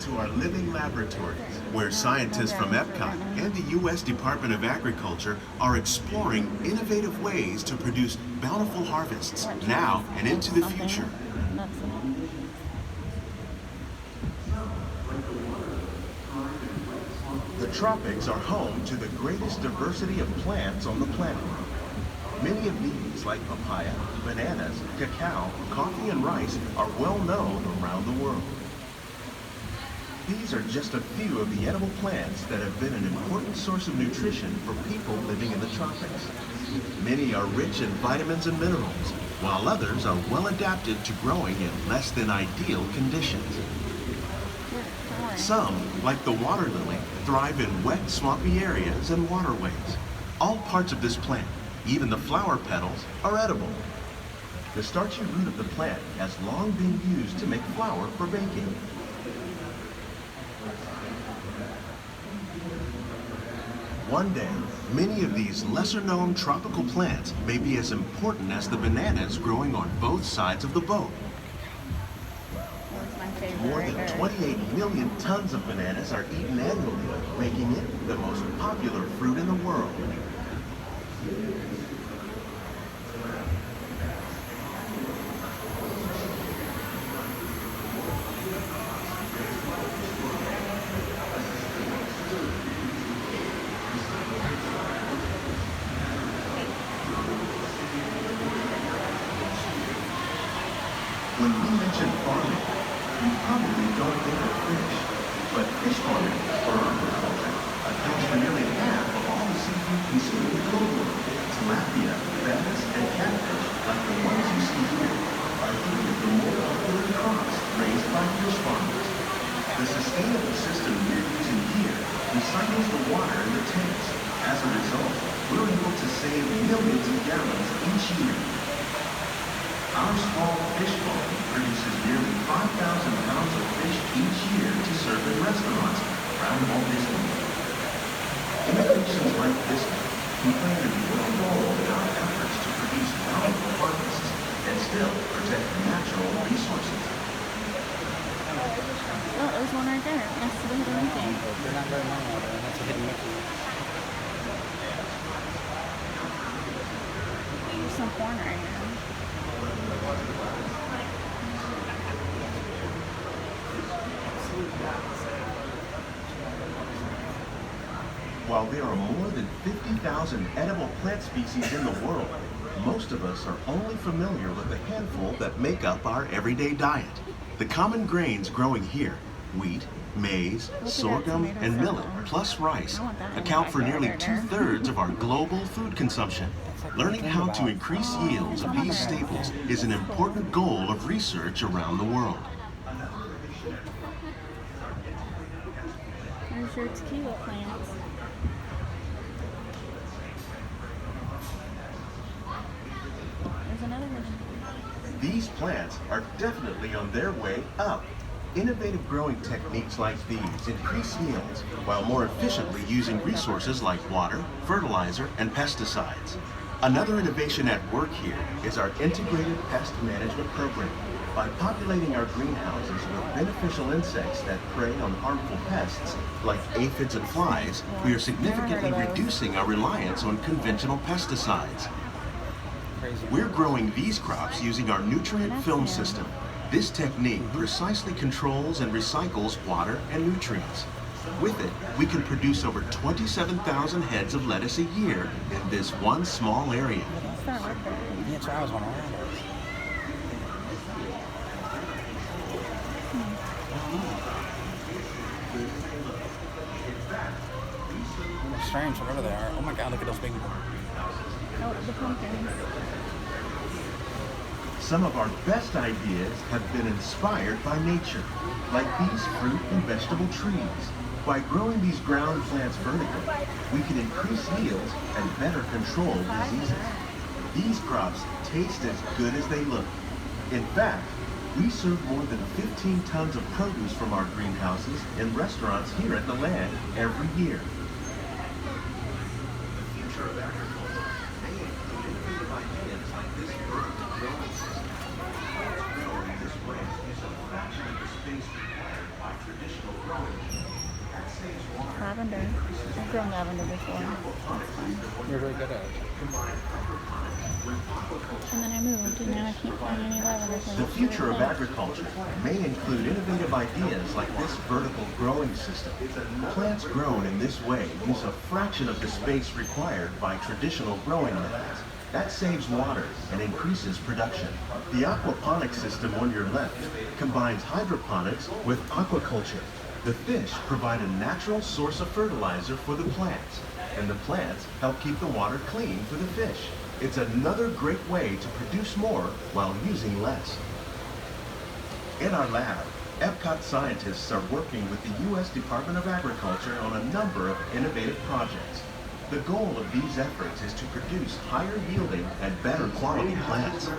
to our living laboratories, where scientists from Epcot and the U.S. Department of Agriculture are exploring innovative ways to produce bountiful harvests now and into the future. The tropics are home to the greatest diversity of plants on the planet. Many of these, like papaya, bananas, cacao, coffee, and rice, are well known around the world. These are just a few of the edible plants that have been an important source of nutrition for people living in the tropics. Many are rich in vitamins and minerals, while others are well adapted to growing in less than ideal conditions. Some, like the water lily, thrive in wet, swampy areas and waterways. All parts of this plant, even the flower petals, are edible. The starchy root of the plant has long been used to make flour for baking. One day, many of these lesser-known tropical plants may be as important as the bananas growing on both sides of the boat. More than 28 million tons of bananas are eaten annually, making it the most popular fruit in the world. When we mention farming, you probably don't think of fish, but fish farming, or aquaculture, accounts for nearly half of all the seafood consumed globally. Tilapia, bass, and catfish, like the ones you see here, are three of the more popular crops raised by fish farmers. The sustainable system we're using here recycles the water in the tanks. As a result, we're able to save millions of gallons each year. Our small fish farm produces nearly 5,000 pounds of fish each year to serve in restaurants around Walt Disney World. Innovations like this one can play an important role in our efforts to produce bountiful harvests and still protect natural resources. Oh, there's one right there, next to the hidden Mickey. They're not very many of them. That's a hidden Mickey. There's some corn right here. While there are more than 50,000 edible plant species in the world, most of us are only familiar with the handful that make up our everyday diet. The common grains growing here, wheat, maize, sorghum, and millet, plus rice, account for nearly 2/3 of our global food consumption. Learning how to increase yields of these staples is an important goal of research around the world. There's your tequila plants. There's another one. These plants are definitely on their way up. Innovative growing techniques like these increase yields while more efficiently using resources like water, fertilizer, and pesticides. Another innovation at work here is our integrated pest management program. By populating our greenhouses with beneficial insects that prey on harmful pests like aphids and flies, we are significantly reducing our reliance on conventional pesticides. We're growing these crops using our nutrient film system. This technique precisely controls and recycles water and nutrients. With it, we can produce over 27,000 heads of lettuce a year in this one small area. Yeah, that's what I was wondering. They're strange, whatever they are. Oh my God, look at those big. Oh, the pumpkins. Some of our best ideas have been inspired by nature, like these fruit and vegetable trees. By growing these ground plants vertically, we can increase yields and better control diseases. These crops taste as good as they look. In fact, we serve more than 15 tons of produce from our greenhouses in restaurants here at the land every year. The future of agriculture may include innovative ideas like this vertical growing system. Growing this way is a fraction of the space required by traditional lavender. I've grown lavender before. That's fun. You're very good at it. And then I moved, and now I can't find any lavender plants. The future of agriculture may include innovative ideas like this vertical growing system. Plants grown in this way use a fraction of the space required by traditional growing methods. That saves water and increases production. The aquaponics system on your left combines hydroponics with aquaculture. The fish provide a natural source of fertilizer for the plants, and the plants help keep the water clean for the fish. It's another great way to produce more while using less. In our lab, Epcot scientists are working with the U.S. Department of Agriculture on a number of innovative projects. The goal of these efforts is to produce higher yielding and better quality plants.